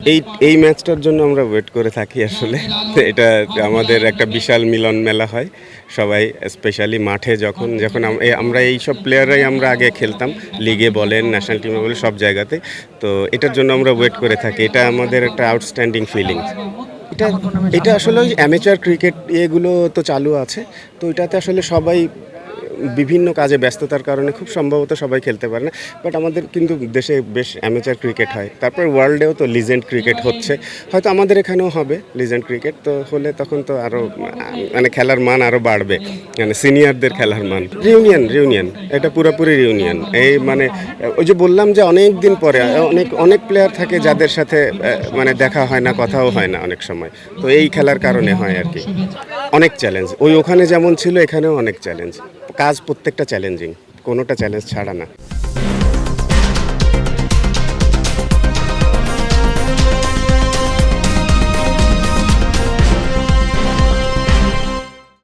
এই এই ম্যাচটার জন্য আমরা ওয়েট করে থাকি আসলে। এটা আমাদের একটা বিশাল মিলন মেলা হয়। সবাই স্পেশালি মাঠে যখন যখন আমরা এইসব প্লেয়াররাই আমরা আগে খেলতাম। লিগে বলেন, ন্যাশনাল টিমে বলেন, সব জায়গাতে। তো এটার জন্য আমরা ওয়েট করে থাকি। এটা আমাদের একটা আউটস্ট্যান্ডিং ফিলিংস। এটা এটা আসলে ওই অ্যামেচার ক্রিকেট এগুলো তো চালু আছে। তো এটাতে আসলে সবাই বিভিন্ন কাজে ব্যস্ততার কারণে খুব সম্ভবত সবাই খেলতে পারে না। বাট আমাদের কিন্তু দেশে বেশ অ্যামেচার ক্রিকেট হয়। তারপর ওয়ার্ল্ডেও তো লিজেন্ড ক্রিকেট হচ্ছে। হয়তো আমাদের এখানেও হবে লিজেন্ড ক্রিকেট। তো হলে তখন তো আরও মানে খেলার মান আরও বাড়বে। মানে সিনিয়রদের খেলার মান। রিউনিয়ন। এটা পুরোপুরি রিউনিয়ন। এই মানে ওই যে বললাম যে অনেক দিন পরে অনেক প্লেয়ার থাকে যাদের সাথে মানে দেখা হয় না, কথাও হয় না অনেক সময়। তো এই খেলার কারণে হয় আর কি। অনেক চ্যালেঞ্জ। ওখানে যেমন ছিল এখানেও অনেক চ্যালেঞ্জ। কাজ প্রত্যেকটা চ্যালেঞ্জিং, কোনোটা চ্যালেঞ্জ ছাড়া না।